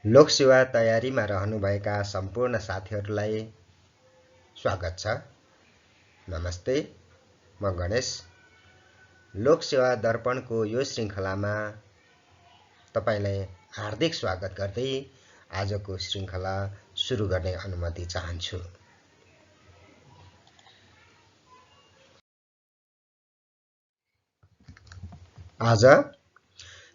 लोकसेवा तयारीमा रहनुभएका सम्पूर्ण साथीहरूलाई स्वागत छ। नमस्ते, म गणेश। लोकसेवा दर्पणको यो श्रृङ्खलामा तपाईलाई हार्दिक स्वागत गर्दै आजको श्रृङ्खला सुरु गर्ने अनुमति चाहन्छु। आज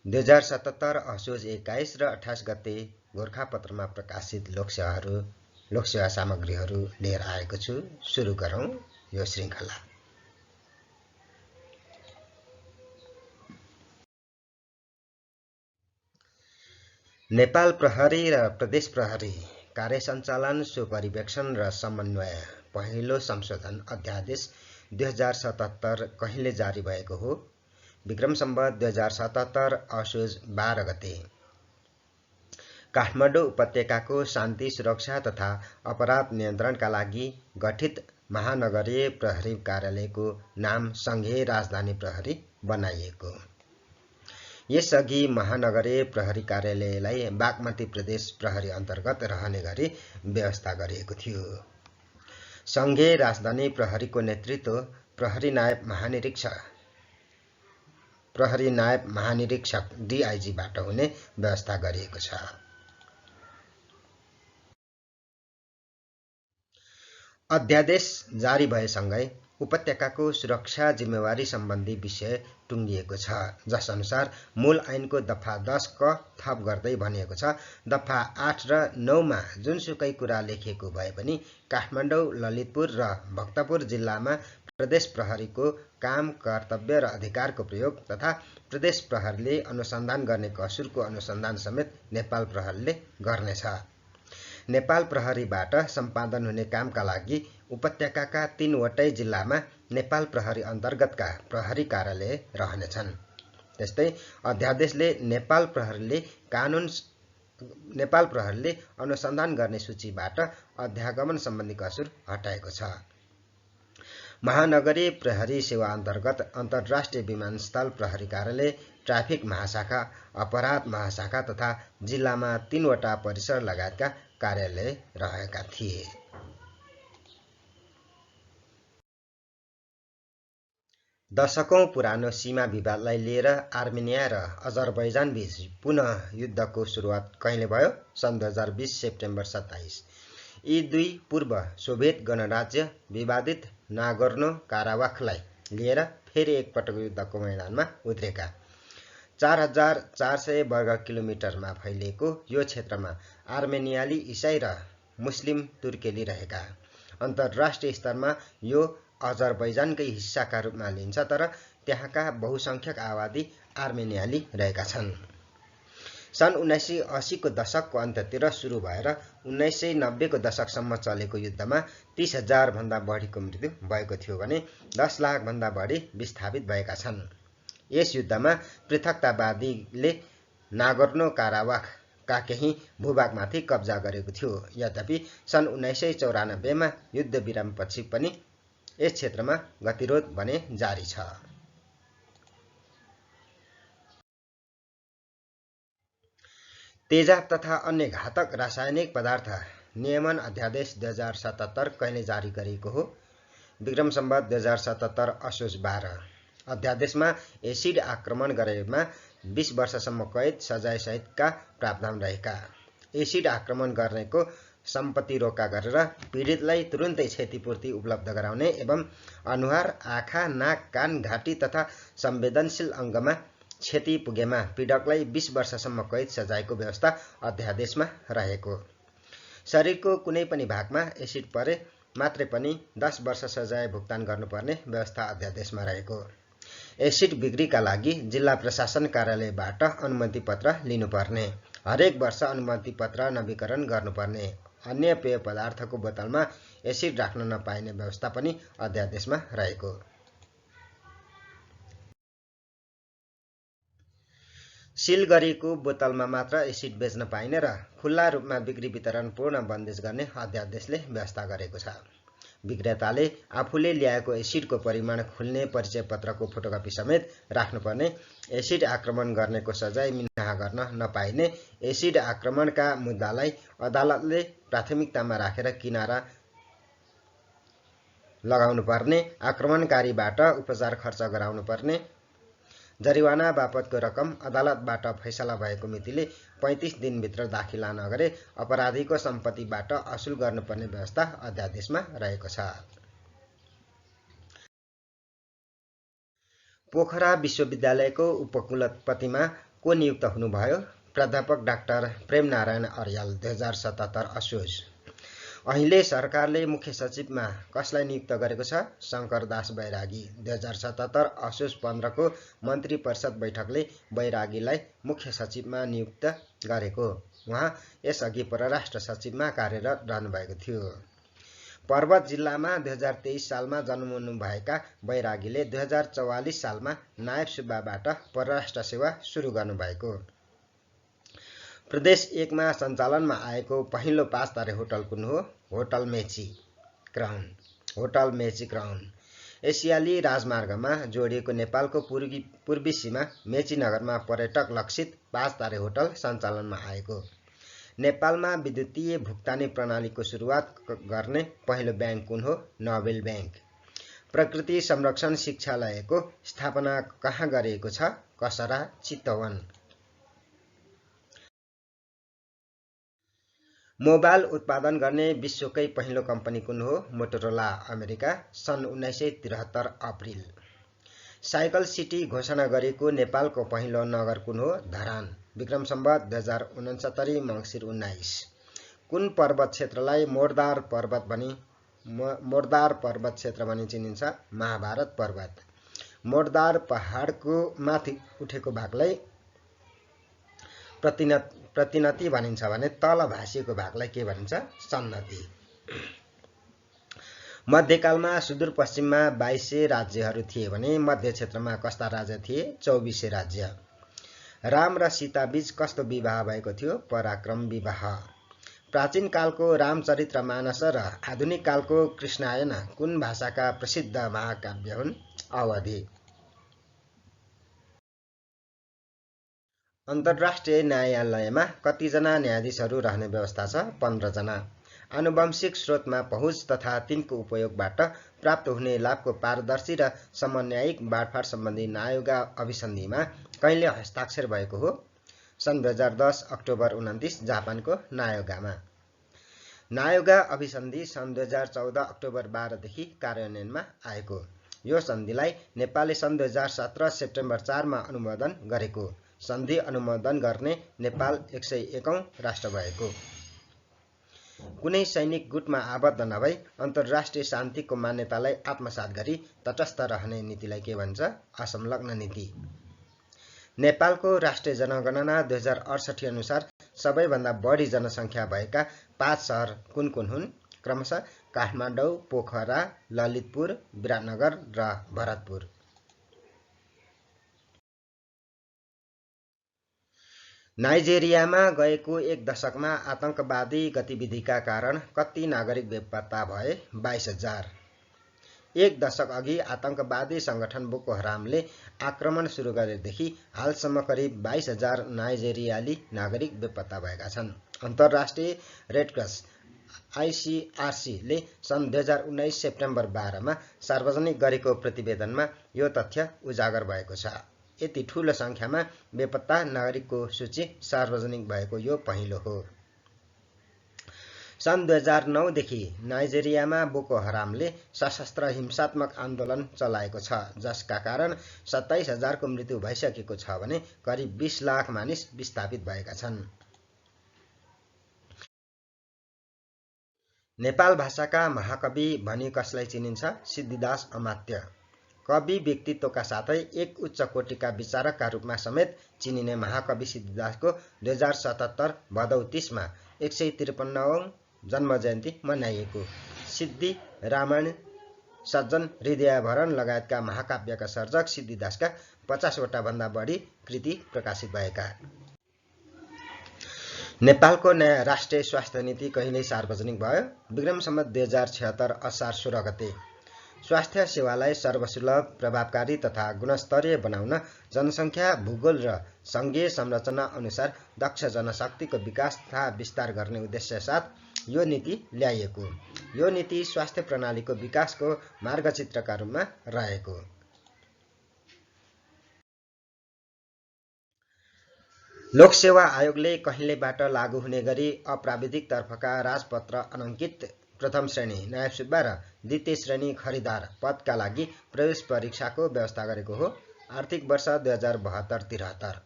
2077 असोज 21 र 28 गते गोरखापत्रमा प्रकाशित लोकसेवा सामग्रीहरू लिएर आएको छु। सुरु गरौँ यो श्रृङ्खला। नेपाल प्रहरी र प्रदेश प्रहरी कार्य सञ्चालन, सुपरिवेक्षण र समन्वय पहिलो संशोधन अध्यादेश 2077 कहिले जारी भएको हो? विक्रम सम्वत 2077 असोज 12 गते। काठमाडौँ उपत्यकाको शान्ति, सुरक्षा तथा अपराध नियन्त्रणका लागि गठित महानगरीय प्रहरी कार्यालयको नाम सङ्घीय राजधानी प्रहरी बनाइएको। यसअघि महानगरीय प्रहरी कार्यालयलाई बागमती प्रदेश प्रहरी अन्तर्गत रहने गरी व्यवस्था गरिएको थियो। सङ्घीय राजधानी प्रहरीको नेतृत्व प्रहरी नायब महानिरीक्षक DIG-बाट हुने व्यवस्था गरिएको छ। अध्यादेश जारी भएसँगै उपत्यकाको सुरक्षा जिम्मेवारी सम्बन्धी विषय टुङ्गिएको छ, जस अनुसार मूल ऐनको दफा 10 क थप गर्दै भनिएको छ। दफा 8 र 9 मा जुनसुकै कुरा लेखिएको भए पनि काठमाडौँ, ललितपुर र भक्तपुर जिल्लामा प्रदेश प्रहरीको काम, कर्तव्य र अधिकारको प्रयोग तथा प्रदेश प्रहरीले अनुसन्धान गर्ने कसुरको अनुसन्धान समेत नेपाल प्रहरीले गर्नेछ। नेपाल प्रहरीबाट सम्पादन हुने कामका लागि उपत्यकाका 3 वटै जिल्लामा नेपाल प्रहरी अन्तर्गतका प्रहरी कार्यालय रहनेछन्। त्यस्तै अध्यादेशले नेपाल प्रहरीले अनुसन्धान गर्ने सूचीबाट अध्यागमन सम्बन्धी कसुर हटाएको छ। महानगरीय प्रहरी सेवा अन्तर्गत अन्तर्राष्ट्रिय विमानस्थल प्रहरी कार्यालय, ट्राफिक महाशाखा, अपराध महाशाखा तथा जिल्लामा 3 वटा परिसर लगायतका कार्यालय रहेका थिए। दशकौं पुरानो सीमा विवादलाई लिएर आर्मेनिया र अजरबैजान बीच पुनः युद्धको सुरुवात कहिले भयो? सन् 2020 सेप्टेम्बर 27। यी दुई पूर्व सोभियत गणराज्य विवादित नागोर्नो काराबाखलाई लिएर फेरि एकपटक युद्धको मैदानमा उत्रेका। 4400 वर्ग किलोमिटरमा फैलिएको यो क्षेत्रमा आर्मेनियाली, इसाई र मुस्लिम तुर्केली रहेका। अन्तर्राष्ट्रिय स्तरमा यो अजरबैजानकै हिस्साका रूपमा लिन्छ, तर त्यहाँका बहुसङ्ख्यक आबादी आर्मेनियाली रहेका छन्। सन् 1980 को दशकको अन्त्यतिर सुरु भएर 1990 को दशकसम्म चलेको युद्धमा 30,000 भन्दा बढीको मृत्यु भएको थियो भने 10 लाख भन्दा बढी विस्थापित भएका छन्। यस युद्धमा पृथकतावादीले नागोर्नो काराबाखका केही भूभागमाथि कब्जा गरेको थियो। यद्यपि सन् 1994 मा युद्ध विरामपछि पनि यस क्षेत्रमा गतिरोध भने जारी छ। तेजाब तथा अन्य घातक रासायनिक पदार्थ नियमन अध्यादेश 2077 कहिले जारी गरिएको हो? विक्रम सम्वत 2077 असोज 12। अध्यादेशमा एसिड आक्रमण गरेमा 20 वर्षसम्म कैद, सजायसहितका प्रावधान रहेका। एसिड आक्रमण गर्नेको सम्पत्ति रोका गरेर पीडितलाई तुरुन्तै क्षतिपूर्ति उपलब्ध गराउने एवं अनुहार, आँखा, नाक, कान, घाँटी तथा संवेदनशील अङ्गमा क्षति पुगेमा पीडकलाई 20 वर्षसम्म कैद सजायको व्यवस्था अध्यादेशमा रहेको। शरीरको कुनै पनि भागमा एसिड परे मात्रै पनि 10 वर्ष सजाय भुक्तान गर्नुपर्ने व्यवस्था अध्यादेशमा रहेको। एसिड बिक्रीका लागि जिल्ला प्रशासन कार्यालयबाट अनुमति पत्र लिनुपर्ने, हरेक वर्ष अनुमति पत्र नवीकरण गर्नुपर्ने, अन्य पेय पदार्थको बोतलमा एसिड राख्न नपाइने व्यवस्था पनि अध्यादेशमा रहेको। सिल गरिएको बोतलमा मात्र एसिड बेच्न पाइने र खुल्ला रूपमा बिक्री वितरण पूर्ण बन्देज गर्ने अध्यादेशले व्यवस्था गरेको छ। विक्रेताले आफूले ल्याएको एसिडको परिमाण खुल्ने परिचय पत्रको फोटोकपी समेत राख्नुपर्ने, एसिड आक्रमण गर्नेको सजाय मिनाहा गर्न नपाइने, एसिड आक्रमणका मुद्दालाई अदालतले प्राथमिकतामा राखेर किनारा लगाउनुपर्ने, आक्रमणकारीबाट उपचार खर्च गराउनुपर्ने, जरिवाना बापतको रकम अदालतबाट फैसला भएको मितिले 35 दिनभित्र दाखिला नगरे अपराधीको सम्पत्तिबाट असुल गर्नुपर्ने व्यवस्था अध्यादेशमा रहेको छ। पोखरा विश्वविद्यालयको उपकुलपतिमा को नियुक्त हुनुभयो? प्राध्यापक डाक्टर प्रेमनारायण अर्याल 2077 असोज। अहिले सरकारले मुख्य सचिवमा कसलाई नियुक्त गरेको छ? शङ्करदास बैरागी। 2077 असोज 15 को मन्त्री परिषद बैठकले बैरागीलाई मुख्य सचिवमा नियुक्त गरेको। उहाँ यसअघि परराष्ट्र सचिवमा कार्यरत रहनुभएको थियो। पर्वत जिल्लामा 2023 सालमा जन्मनुभएका बैरागीले 2044 सालमा नायब सुब्बाबाट परराष्ट्र सेवा सुरु गर्नुभएको। प्रदेश 1 मा सञ्चालनमा आएको पहिलो 5 तारे होटल कुन हो? Hotel Mechi crown. Hotel Mechi crown एसियाली राजमार्गमा जोडिएको नेपालको पूर्वी सीमा मेची नगरमा पर्यटक लक्षित 5 तारे होटल सञ्चालनमा आएको। नेपालमा विद्युतीय भुक्तानी प्रणालीको सुरुवात गर्ने पहिलो ब्याङ्क कुन हो? Nobel bank. प्रकृति संरक्षण शिक्षालयको स्थापना कहाँ गरिएको छ? कसरा, चितवन। मोबाइल उत्पादन गर्ने विश्वकै पहिलो कम्पनी कुन हो? Motorola, America. सन् 1973 अप्रिल। साइकल सिटी घोषणा गरेको नेपालको पहिलो नगर कुन हो? धरान। विक्रम सम्वत 2069 मङ्सिर 19। कुन पर्वत क्षेत्रलाई मोरदार पर्वत क्षेत्र भनी चिनिन्छ? महाभारत पर्वत। मोरदार पहाडको माथि उठेको भागलाई प्रतिनति भनिन्छ भने तल भासिएको भागलाई के भनिन्छ? सन्नति। मध्यकालमा सुदूरपश्चिममा 2200 राज्यहरू थिए भने मध्य क्षेत्रमा कस्ता राज्य थिए? 2400 राज्य। राम र सीता बीच कस्तो विवाह भएको थियो? पराक्रम विवाह। प्राचीन कालको रामचरितमानस र आधुनिक कालको कृष्णायन कुन भाषाका प्रसिद्ध महाकाव्य हुन्? अवधी। अन्तर्राष्ट्रिय न्यायालयमा कतिजना न्यायाधीशहरू रहने व्यवस्था छ? 15 जना। आनुवंशिक स्रोतमा पहुँच तथा तिनको उपयोगबाट प्राप्त हुने लाभको पारदर्शी र समन्यायिक बाँडफाँड सम्बन्धी नायोगा अभिसन्धिमा कहिले हस्ताक्षर भएको हो? सन् 2010 अक्टोबर 29 जापानको नायोगामा। नायोगा अभिसन्धि सन् 2014 अक्टोबर 12 देखि कार्यान्वयनमा आएको। यो सन्धिलाई नेपालले सन् 2017 सेप्टेम्बर 4 मा अनुमोदन गरेको। सन्धि अनुमोदन गर्ने नेपाल 101औं राष्ट्र भएको। कुनै सैनिक गुटमा आबद्ध नभई अन्तर्राष्ट्रिय शान्तिको मान्यतालाई आत्मसात गरी तटस्थ रहने नीतिलाई के भन्छ? असंलग्न नीति। नेपालको राष्ट्रिय जनगणना 2068 अनुसार सबैभन्दा बढी जनसङ्ख्या भएका 5 सहर कुन कुन हुन्? क्रमशः काठमाडौँ, पोखरा, ललितपुर, विराटनगर र भरतपुर। नाइजेरियामा गएको 1 दशकमा आतंकवादी गतिविधिका कारण कति नागरिक बेपत्ता भए? 22,000। 1 दशक अघि आतंकवादी संगठन बोको हरामले आक्रमण सुरु गरेदेखि हालसम्म करिब 22,000 नाइजेरियाली नागरिक बेपत्ता भएका छन्। अन्तर्राष्ट्रिय रेडक्रस ICRC ले सन् 2019 सेप्टेम्बर 12 मा सार्वजनिक गरेको प्रतिवेदनमा यो तथ्य उजागर भएको छ। यति ठूलो संख्यामा बेपत्ता नागरिकको सूची सार्वजनिक भएको यो पहिलो हो। सन् 2009 देखि नाइजेरियामा बोको हरामले सशस्त्र हिंसात्मक आन्दोलन चलाएको छ, जसका कारण 27,000 को मृत्यु भइसकेको छ भने करिब 20 लाख मानिस विस्थापित भएका छन्। नेपाल भाषाका महाकवि भनी कसलाई चिनिन्छ? सिद्धिदास अमात्य। कवि व्यक्तित्वका साथै एक उच्च कोटिका विचारकका रूपमा समेत चिनिने महाकवि सिद्धिदासको 2077 भदौ 30 मा 153औं जन्म जयन्ती मनाइएको। सिद्धि, रामायण, सज्जन, हृदयाभरण लगायतका महाकाव्यका सर्जक सिद्धिदासका 50 वटा भन्दा बढी कृति प्रकाशित भएका। नेपालको नयाँ राष्ट्रिय स्वास्थ्य नीति कहिले सार्वजनिक भयो? विक्रम सम्वत 2076 असार 16 गते। स्वास्थ्य सेवालाई सर्वसुलभ, प्रभावकारी तथा गुणस्तरीय बनाउन जनसङ्ख्या, भूगोल र सङ्घीय संरचना अनुसार दक्ष जनशक्तिको विकास तथा विस्तार गर्ने उद्देश्य साथ यो नीति ल्याइएको। यो नीति स्वास्थ्य प्रणालीको विकासको मार्गचित्रका रूपमा रहेको। लोकसेवा आयोगले कहिलेबाट लागू हुने गरी अप्राविधिक तर्फका राजपत्र अनङ्कित प्रथम श्रेणी नायब सुब्बा र द्वितीय श्रेणी खरिदार पदका लागि प्रवेश परीक्षाको व्यवस्था गरेको हो। आर्थिक वर्ष 2072-73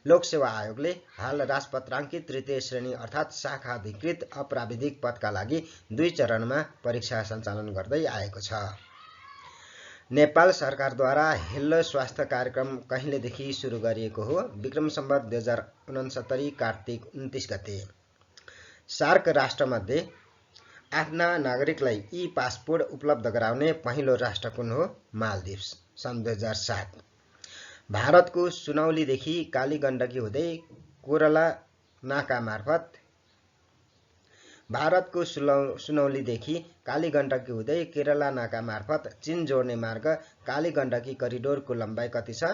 लोकसेवा आयोगले हाल राजपत्राङ्कित तृतीय श्रेणी अर्थात् शाखा अधिकृत अप्राविधिक पदका लागि 2 चरणमा परीक्षा सञ्चालन गर्दै आएको छ। नेपाल सरकारद्वारा हेल्लो स्वास्थ्य कार्यक्रम कहिलेदेखि सुरु गरिएको हो? विक्रम सम्वत 2069 कार्तिक 29 गते। सार्क राष्ट्रमध्ये आफ्ना नागरिकलाई ई पासपोर्ट उपलब्ध गराउने पहिलो राष्ट्र कुन हो? मालदिप्स, सन् 2007। भारतको सुनौलीदेखि कालीगण्डकी हुँदै कोरला नाका मार्फत भारतको सुनौलीदेखि कालीगण्डकी हुँदै केरला नाका मार्फत चीन जोड्ने मार्ग कालीगण्डकी करिडोरको लम्बाइ कति छ?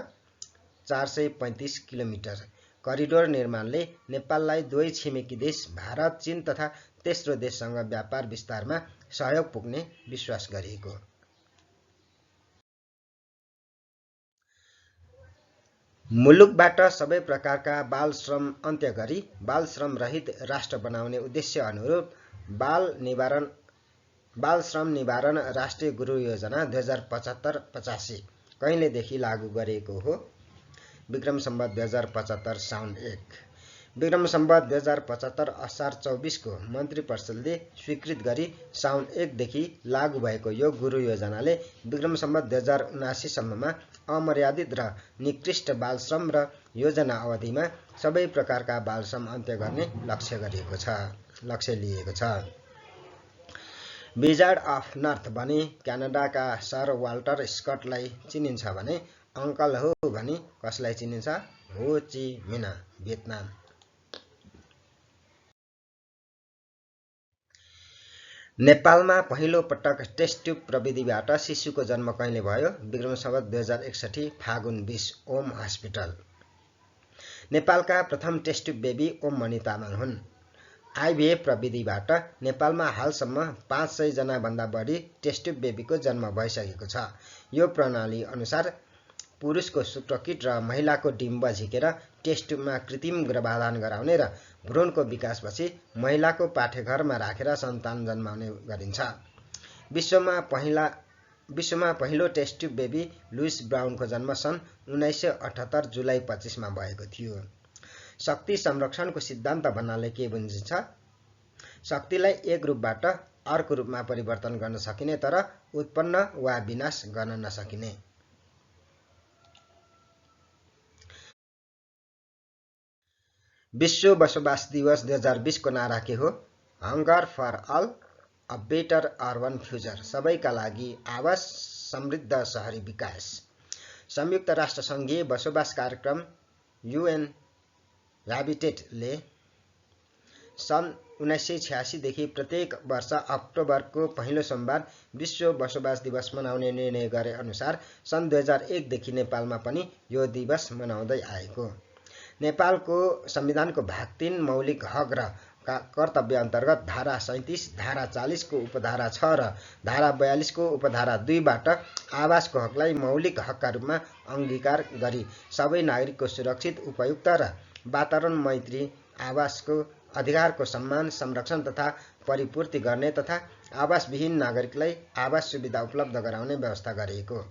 435 किलोमिटर। करिडोर निर्माणले नेपाललाई दुवै छिमेकी देश भारत, चीन तथा तेस्रो देशसँग व्यापार विस्तारमा सहयोग पुग्ने विश्वास गरिएको। मुलुकबाट सबै प्रकारका बाल श्रम अन्त्य गरी बाल श्रम रहित राष्ट्र बनाउने उद्देश्य अनुरूप बाल श्रम निवारण राष्ट्रिय गुरु योजना 2075-85 कहिलेदेखि लागू गरिएको हो? विक्रम सम्वत 2075 साउन 1। विक्रम सम्वत 2075 असार 24 को मन्त्री परिषदले स्वीकृत गरी साउन 1 देखि लागू भएको यो गुरु योजनाले विक्रम सम्वत 2079 सम्ममा अमर्यादित र निकृष्ट बाल श्रम र योजना अवधिमा सबै प्रकारका बाल श्रम अन्त्य गर्ने लक्ष्य लिएको छ। विजार्ड अफ नर्थ भनी क्यानाडाका सर वाल्टर स्कटलाई चिनिन्छ भने अङ्कल हो भनी कसलाई चिनिन्छ? हो ची मिन्ह, भियतनाम। नेपालमा पहिलो पटक टेस्ट ट्युब प्रविधिबाट शिशुको जन्म कहिले भयो? विक्रम सम्वत 2061 फागुन 20 ओम हस्पिटल। नेपालका प्रथम टेस्ट ट्युब बेबी ओम मणि तामाङ हुन्। आइभीएफ प्रविधिबाट नेपालमा हालसम्म 500 जना भन्दा बढी टेस्ट ट्युब बेबीको जन्म भइसकेको छ। यो प्रणाली अनुसार पुरुषको शुक्रकीट र महिलाको डिम्ब झिकेर टेस्ट ट्युबमा कृत्रिम गर्भाधान गराउने र भ्रूणको विकासपछि महिलाको पाठेघरमा राखेर सन्तान जन्माउने गरिन्छ। विश्वमा पहिलो टेस्ट ट्युब बेबी लुइस ब्राउनको जन्म सन् 1978 जुलाई 25 मा भएको थियो। शक्ति संरक्षणको सिद्धान्त भन्नाले के बुझिन्छ? शक्तिलाई एक रूपबाट अर्को रूपमा परिवर्तन गर्न सकिने तर उत्पन्न वा विनाश गर्न नसकिने। विश्व बसोबास दिवस 2020 को नारा के हो? हङ्गर for all, a better urban future. सबैका लागि आवास, समृद्ध शहरी विकास। संयुक्त राष्ट्र सङ्घीय बसोबास कार्यक्रम UN ह्याबिटेटले सन् 1986 देखि प्रत्येक वर्ष अक्टोबरको पहिलो सोमबार विश्व बसोबास दिवस मनाउने निर्णय गरे अनुसार सन् 2001 देखि नेपालमा पनि यो दिवस मनाउँदै आएको। नेपालको संविधानको भाग 3 मौलिक हक र कर्तव्य अन्तर्गत धारा 37, धारा 40 को उपधारा 6 र धारा 42 को उपधारा 2 बाट आवासको हकलाई मौलिक हकका रूपमा अङ्गीकार गरी सबै नागरिकको सुरक्षित, उपयुक्त र वातावरण मैत्री आवासको अधिकारको सम्मान, संरक्षण तथा परिपूर्ति गर्ने तथा आवासविहीन नागरिकलाई आवास सुविधा उपलब्ध गराउने व्यवस्था गरिएको।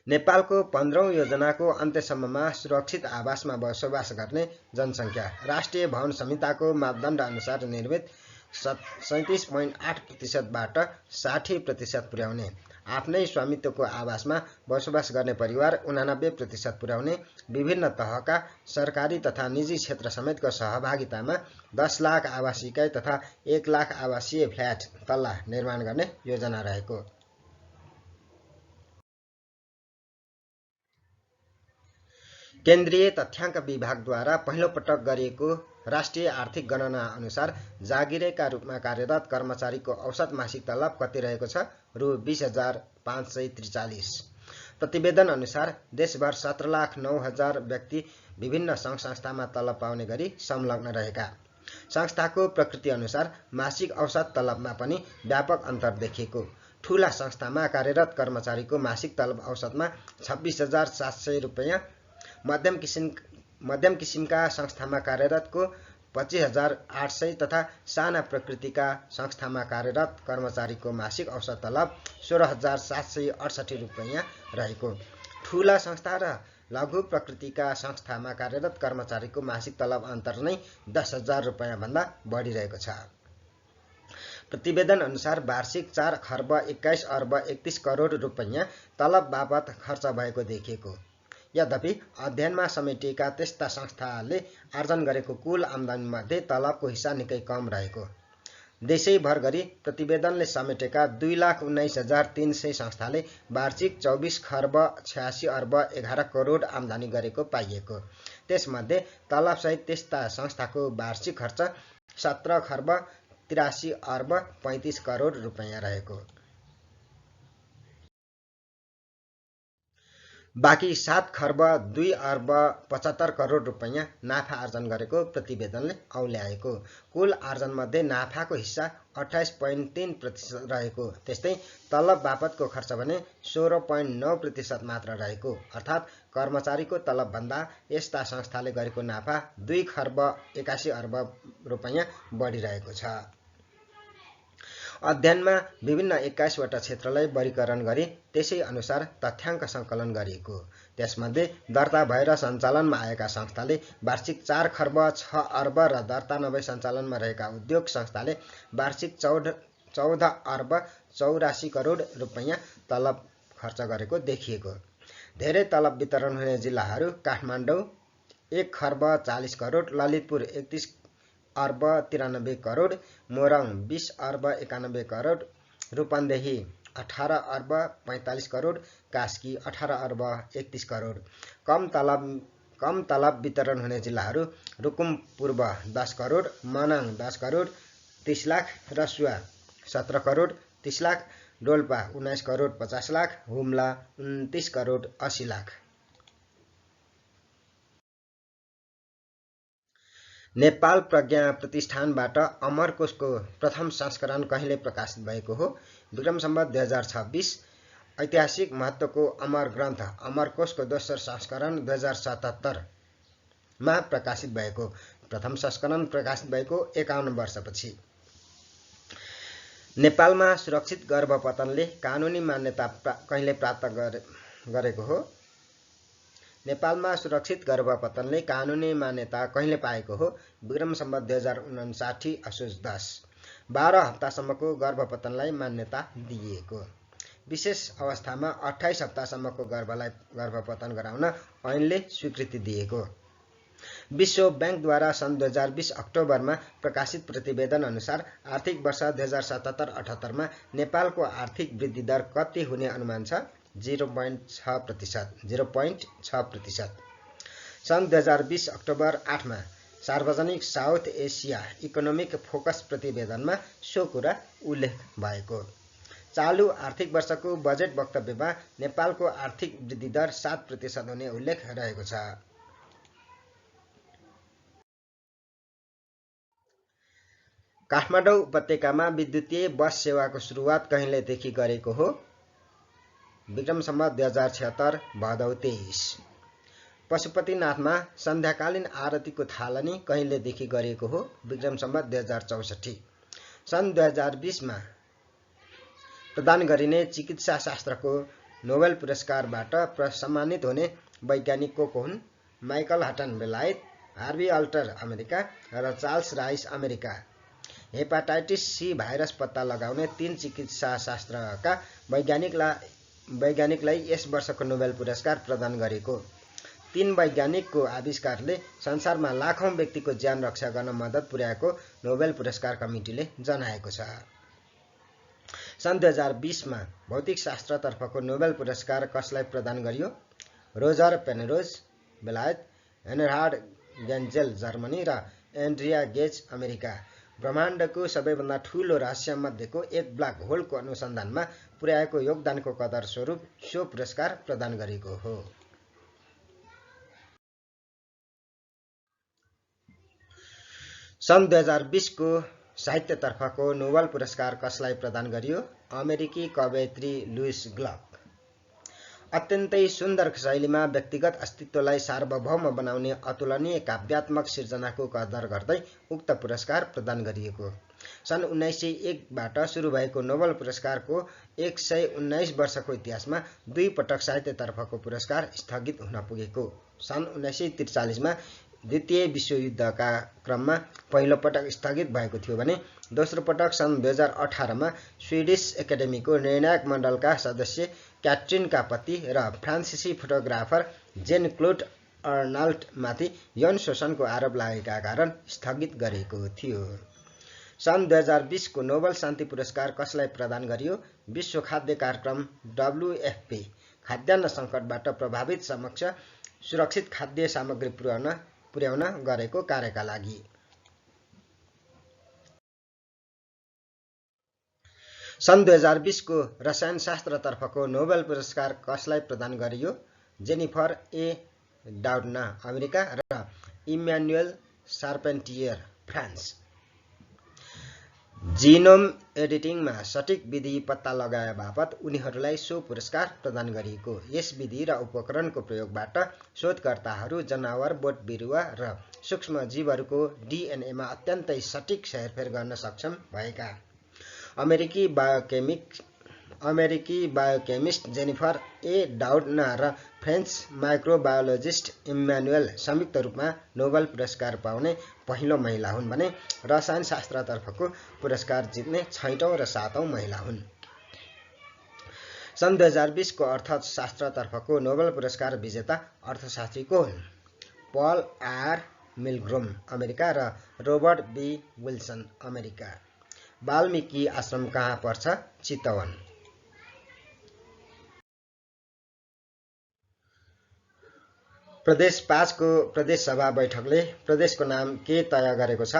नेपालको 15औं योजनाको अन्त्यसम्ममा सुरक्षित आवासमा बसोबास गर्ने जनसङ्ख्या राष्ट्रिय भवन संहिताको मापदण्ड अनुसार निर्मित 37.8% बाट 60% पुर्याउने, आफ्नै स्वामित्वको आवासमा बसोबास गर्ने परिवार 89% पुर्याउने, विभिन्न तहका सरकारी तथा निजी क्षेत्र समेतको सहभागितामा 10 लाख आवास इकाइ तथा 1 लाख आवासीय फ्ल्याट तल्ला निर्माण गर्ने योजना रहेको। केन्द्रीय तथ्याङ्क विभागद्वारा पहिलो पटक गरिएको राष्ट्रिय आर्थिक गणना अनुसार जागिरेका रूपमा कार्यरत कर्मचारीको औसत मासिक तलब कति रहेको छ? रु 20,543। प्रतिवेदन अनुसार देशभर 17,09,000 व्यक्ति विभिन्न सङ्घ संस्थामा तलब पाउने गरी संलग्न रहेका। संस्थाको प्रकृति अनुसार मासिक औसत तलबमा पनि व्यापक अन्तर देखिएको। ठूला संस्थामा कार्यरत कर्मचारीको मासिक तलब औसतमा 26,700 रुपैयाँ, मध्यम किसिमका संस्थामा कार्यरतको 25,800 तथा साना प्रकृतिका संस्थामा कार्यरत कर्मचारीको मासिक औसत तलब 16,768 रुपैयाँ रहेको। ठूला संस्था र लघु प्रकृतिका संस्थामा कार्यरत कर्मचारीको मासिक तलब अन्तर नै 10,000 रुपैयाँ भन्दा बढी रहेको छ। प्रतिवेदन अनुसार वार्षिक 4 खर्ब 21 अर्ब 31 करोड रुपैयाँ तलब बापत खर्च भएको देखिएको। यद्यपि अध्ययनमा समेटिएका त्यस्ता संस्थाले आर्जन गरेको कुल आम्दानीमध्ये तलबको हिस्सा निकै कम रहेको। देशैभर गरी प्रतिवेदनले समेटेका 2,19,300 संस्थाले वार्षिक 24 खर्ब 86 अर्ब 11 करोड आम्दानी गरेको पाइएको। त्यसमध्ये तलबसहित त्यस्ता संस्थाको वार्षिक खर्च 17 खर्ब 83 अर्ब 35 करोड रुपैयाँ रहेको। बाँकी 7 खर्ब 2 अर्ब 75 करोड रुपैयाँ नाफा आर्जन गरेको प्रतिवेदनले औल्याएको। कुल आर्जनमध्ये नाफाको हिस्सा 28.3% रहेको। त्यस्तै तलब बापतको खर्च भने 16.9% मात्र रहेको। अर्थात् कर्मचारीको तलबभन्दा यस्ता संस्थाले गरेको नाफा 2 खर्ब 81 अर्ब रुपैयाँ बढी रहेको छ। अध्ययनमा विभिन्न 21 वटा क्षेत्रलाई वर्गीकरण गरी त्यसै अनुसार तथ्याङ्क सङ्कलन गरिएको। त्यसमध्ये दर्ता भएर सञ्चालनमा आएका संस्थाले वार्षिक 4 खर्ब 6 अर्ब र दर्ता नभई सञ्चालनमा रहेका उद्योग संस्थाले वार्षिक 14 अर्ब 84 करोड रुपैयाँ तलब खर्च गरेको देखिएको। धेरै तलब वितरण हुने जिल्लाहरू काठमाडौँ 1 खर्ब 40 करोड, ललितपुर 31 अर्ब 93 करोड, मोरङ 20 अर्ब 91 करोड, रूपन्देही 18 अर्ब 45 करोड, कास्की 18 अर्ब 31 करोड। कम तलब वितरण हुने जिल्लाहरू रुकुम पूर्व 10 करोड, मनाङ 10 करोड 30 लाख, रसुवा 17 करोड 30 लाख, डोल्पा 19 करोड 50 लाख, हुम्ला 29 करोड 80 लाख। नेपाल प्रज्ञा प्रतिष्ठानबाट अमरकोशको प्रथम संस्करण कहिले प्रकाशित भएको हो? विक्रम सम्वत 2026। ऐतिहासिक महत्त्वको अमर ग्रन्थ अमरकोशको दोस्रो संस्करण 2077 मा प्रकाशित भएको। प्रथम संस्करण प्रकाशित भएको 51 वर्षपछि। नेपालमा सुरक्षित गर्भपतनले कानुनी मान्यता कहिले प्राप्त गरेको हो? नेपालमा सुरक्षित गर्भपतनले कानुनी मान्यता कहिले पाएको हो? विक्रम सम्वत 2059 असोज 10। 12 हप्तासम्मको गर्भपतनलाई मान्यता दिइएको। विशेष अवस्थामा 28 हप्तासम्मको गर्भपतन गराउन ऐनले स्वीकृति दिएको। विश्व ब्याङ्कद्वारा सन् 2020 अक्टोबरमा प्रकाशित प्रतिवेदन अनुसार आर्थिक वर्ष 2077-78 मा नेपालको आर्थिक वृद्धि दर कति हुने अनुमान छ? 0.6%। सन् 2020 अक्टोबर 8 मा सार्वजनिक साउथ एसिया इकोनोमिक फोकस प्रतिवेदनमा सो कुरा उल्लेख भएको। चालु आर्थिक वर्षको बजेट वक्तव्यमा नेपालको आर्थिक वृद्धि दर 7% हुने उल्लेख रहेको छ। काठमाडौँ उपत्यकामा विद्युतीय बस सेवाको सुरुवात कहिलेदेखि गरेको हो? विक्रम सम्वत 2076 भदौ 23। पशुपतिनाथमा सन्ध्याकालीन आरतीको थालनी कहिलेदेखि गरिएको हो? विक्रम सम्वत 2064। सन् 2020 मा प्रदान गरिने चिकित्सा शास्त्रको नोबेल पुरस्कारबाट सम्मानित हुने वैज्ञानिक को हुन्? माइकल हटन बेलायत, हार्वी अल्टर अमेरिका र Charles Rice America. Hepatitis C virus पत्ता लगाउने 3 चिकित्सा शास्त्रका वैज्ञानिकलाई यस वर्षको नोबेल पुरस्कार प्रदान गरेको। 3 वैज्ञानिकको आविष्कारले संसारमा लाखौं व्यक्तिको ज्यान रक्षा गर्न मद्दत पुर्याएको नोबेल पुरस्कार कमिटीले जनाएको छ। सन् 2020 मा भौतिक शास्त्रतर्फको नोबेल पुरस्कार कसलाई प्रदान गरियो? रोजर पेनरोज, बेलायत, हेनरहार्ड गेन्जेल जर्मनी र एन्ड्रिया गेज अमेरिका ब्रह्माण्डको सबैभन्दा ठूलो रहस्यमध्येको एक ब्ल्याक होलको अनुसन्धानमा पुर्याएको योगदानको कदर स्वरूप सो पुरस्कार प्रदान गरिएको हो। सन् 2020 को साहित्यतर्फको नोबेल पुरस्कार कसलाई प्रदान गरियो? अमेरिकी कवयित्री लुइस ग्लक। अत्यन्तै सुन्दर शैलीमा व्यक्तिगत अस्तित्वलाई सार्वभौम बनाउने अतुलनीय काव्यात्मक सिर्जनाको कदर गर्दै उक्त पुरस्कार प्रदान गरिएको। सन् 1901 बाट सुरु भएको नोबेल पुरस्कारको 119 वर्षको इतिहासमा 2 पटक साहित्यतर्फको पुरस्कार स्थगित हुन पुगेको। सन् 1943 मा द्वितीय विश्वयुद्धका क्रममा पहिलो पटक स्थगित भएको थियो भने दोस्रो पटक सन् 2018 मा स्विडिस एकाडेमीको निर्णायक मण्डलका सदस्य क्याट्रिनका पति र फ्रान्सिसी फोटोग्राफर जेन क्लोड अर्नाल्टमाथि यौन शोषणको आरोप लागेका कारण स्थगित गरेको थियो। सन् 2020 को नोबेल शान्ति पुरस्कार कसलाई प्रदान गरियो? विश्व खाद्य कार्यक्रम WFP खाद्यान्न सङ्कटबाट प्रभावित समक्ष सुरक्षित खाद्य सामग्री पुर्याउन गरेको कार्यका लागि। सन् 2020 को रसायनशास्त्रतर्फको नोबेल पुरस्कार कसलाई प्रदान गरियो? जेनिफर ए डाउडना अमेरिका र इम्यानुएल शार्पेन्टियर फ्रान्स। जिनोम एडिटिङमा सटिक विधि पत्ता लगाए बापत उनीहरूलाई सो पुरस्कार प्रदान गरिएको। यस विधि र उपकरणको प्रयोगबाट शोधकर्ताहरू जनावर, बोटबिरुवा र सूक्ष्म जीवहरूको डिएनएमा अत्यन्तै सटिक हेरफेर गर्न सक्षम भएका। अमेरिकी बायोकेमिस्ट जेनिफर ए डाउडना र फ्रेन्च माइक्रोबायोलोजिस्ट इम्यानुएल संयुक्त रूपमा नोबेल पुरस्कार पाउने पहिलो महिला हुन् भने रसायनशास्त्रतर्फको पुरस्कार जित्ने 6औं र 7औं महिला हुन्। सन् 2020 को अर्थशास्त्रतर्फको नोबेल पुरस्कार विजेता अर्थशास्त्री को हुन्? पल आर मिलग्रोम अमेरिका र Robert B Wilson America. Valmiki Ashram कहाँ पर्छ? चितवन। प्रदेश 5 को प्रदेश सभा बैठकले प्रदेशको नाम के तय गरेको छ?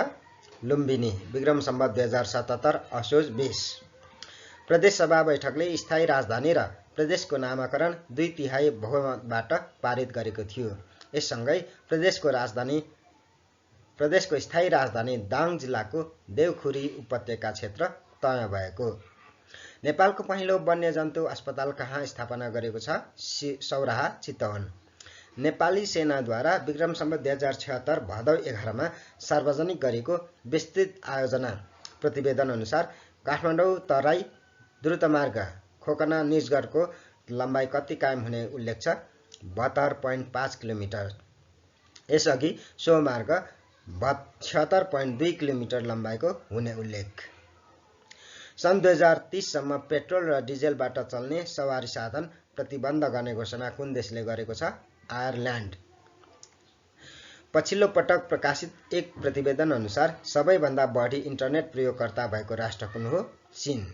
लुम्बिनी। विक्रम सम्वत 2077 असोज 20। प्रदेश सभा बैठकले स्थायी राजधानी र प्रदेशको नामाकरण 2/3 बहुमतबाट पारित गरेको थियो। यससँगै प्रदेशको स्थायी राजधानी दाङ जिल्लाको देवखुरी उपत्यका क्षेत्र तय भएको। नेपालको पहिलो वन्यजन्तु अस्पताल कहाँ स्थापना गरेको छ? सौराहा चितवन। नेपाली सेनाद्वारा विक्रम सम्वत 2076 भदौ 11 मा सार्वजनिक गरेको विस्तृत आयोजना प्रतिवेदन अनुसार काठमाडौँ तराई द्रुतमार्ग खोकना निजगढको लम्बाइ कति कायम हुने उल्लेख छ? 72.5 किलोमिटर। यसअघि सो मार्ग 76.2 किलोमिटर लम्बाइको हुने उल्लेख। सन् 2030 सम्म पेट्रोल र डिजेलबाट चल्ने सवारी साधन प्रतिबन्ध गर्ने घोषणा कुन देशले गरेको छ? आयरल्यान्ड। पछिल्लो पटक प्रकाशित एक प्रतिवेदन अनुसार सबैभन्दा बढी इन्टरनेट प्रयोगकर्ता भएको राष्ट्र कुन हो? चीन।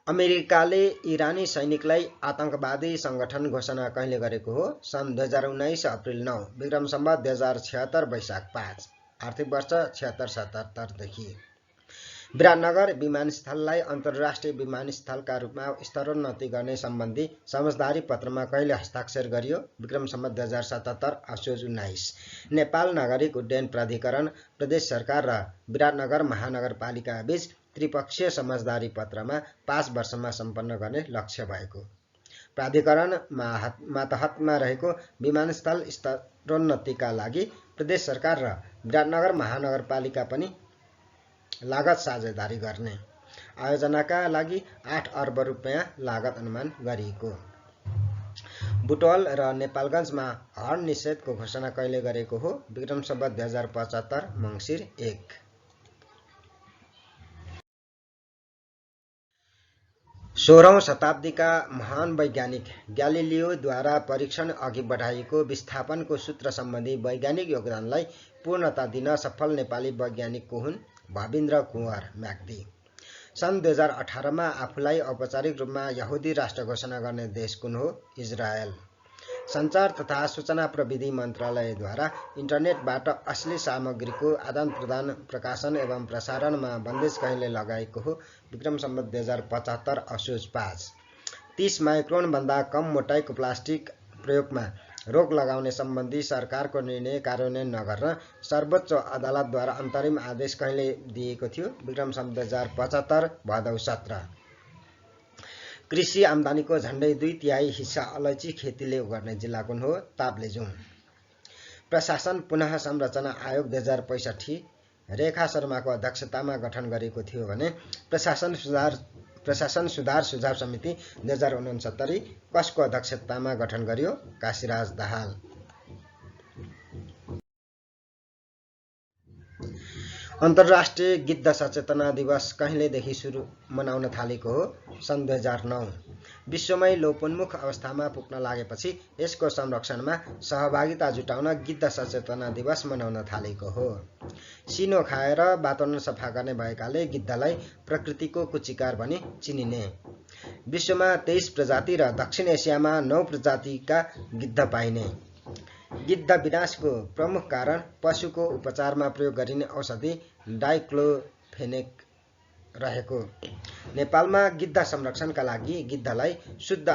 अमेरिकाले इरानी सैनिकलाई आतंकवादी संगठन घोषणा कहिले गरेको हो? सन् 2019 अप्रिल 9 विक्रम सम्वत 2076 वैशाख 5 आर्थिक वर्ष 76-77 देखि। विराटनगर विमानस्थललाई अन्तर्राष्ट्रिय विमानस्थलका रूपमा स्तरोन्नति गर्ने सम्बन्धी समझदारी पत्रमा कहिले हस्ताक्षर गरियो? विक्रम सम्वत 2077 असोज 19। नेपाल नागरिक उड्डयन प्राधिकरण प्रदेश सरकार र विराटनगर महानगरपालिका बीच त्रिपक्षीय समझदारी पत्रमा 5 वर्षमा सम्पन्न गर्ने लक्ष्य भएको। प्राधिकरण मातहतमा रहेको विमानस्थल स्तरोन्नतिका लागि प्रदेश सरकार र विराटनगर महानगरपालिका पनि लागत साझेदारी गर्ने आयोजनाका लागि 8 अर्ब रुपैयाँ लागत अनुमान गरिएको। बुटवल र नेपालगञ्जमा हर्न निषेधको घोषणा कहिले गरेको हो? विक्रम सम्वत 2075 मङ्सिर 1। 16औं शताब्दीका महान वैज्ञानिक ग्यालिलियोद्वारा परीक्षण अघि बढाइएको विस्थापनको सूत्र सम्बन्धी वैज्ञानिक योगदानलाई पूर्णता दिन सफल नेपाली वैज्ञानिक को हुन्? भविन्द्र कुँवर म्याग्दी। सन् 2018 मा आफूलाई औपचारिक रूपमा यहुदी राष्ट्र घोषणा गर्ने देश कुन हो? इजरायल। सञ्चार तथा सूचना प्रविधि मन्त्रालयद्वारा इन्टरनेटबाट अश्लील सामग्रीको आदान-प्रदान, प्रकाशन एवं प्रसारणमा बन्देज कहिले लगाएको हो? विक्रम सम्वत 2075 असोज 5। 30 माइक्रोनभन्दा कम मोटाइको प्लास्टिक प्रयोगमा रोक लगाउने सम्बन्धी सरकारको निर्णय कार्यान्वयन नगर्न सर्वोच्च अदालतद्वारा अन्तरिम आदेश कहिले दिएको थियो? विक्रम सम्वत 2075 भदौ 17। कृषि आम्दानीको झण्डै 2/3 हिस्सा अलैँची खेतीले उगर्ने जिल्ला कुन हो? ताप्लेजुङ। प्रशासन पुनः संरचना आयोग 2065 रेखा शर्माको अध्यक्षतामा गठन गरिएको थियो भने प्रशासन सुधार सुझाव समिति 2069 कसको अध्यक्षतामा गठन गरियो? काशीराज दाहाल। अन्तर्राष्ट्रिय गिद्ध सचेतना दिवस कहिलेदेखि मनाउन थालेको हो? सन् 2009। विश्वमै लोपोन्मुख अवस्थामा पुग्न लागेपछि यसको संरक्षणमा सहभागिता जुटाउन गिद्ध सचेतना दिवस मनाउन थालेको हो। सिनो खाएर वातावरण सफा गर्ने भएकाले गिद्धलाई प्रकृतिको कुचिकार भनी चिनिने। विश्वमा 23 प्रजाति र दक्षिण एसियामा 9 प्रजातिका गिद्ध पाइने। गिद्ध विनाशको प्रमुख कारण पशुको उपचारमा प्रयोग गरिने औषधि डाइक्लोफेनेक रहेको। नेपालमा गिद्ध संरक्षणका लागि गिद्धलाई शुद्ध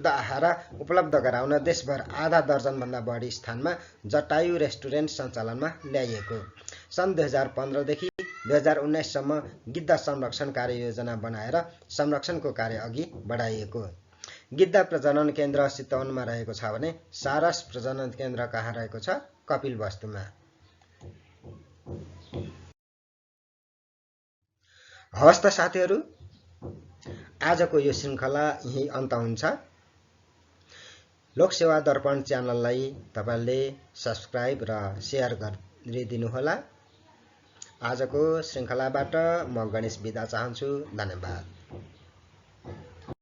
आहारा उपलब्ध गराउन देशभर आधा दर्जनभन्दा बढी स्थानमा जटायु रेस्टुरेन्ट सञ्चालनमा ल्याइएको। सन् 2015 देखि 2019 सम्म गिद्ध संरक्षण कार्ययोजना बनाएर संरक्षणको कार्य अघि बढाइएको। गिद्ध प्रजनन केन्द्र चितवनमा रहेको छ भने सारस प्रजनन केन्द्र कहाँ रहेको छ? कपिलवस्तुमा। हवस् त साथीहरू, आजको यो श्रृङ्खला यही अन्त हुन्छ। लोकसेवा दर्पण च्यानललाई तपाईले सब्स्क्राइब र सेयर गरिदिनुहोला। आजको श्रृङ्खलाबाट म गणेश बिदा चाहन्छु। धन्यवाद।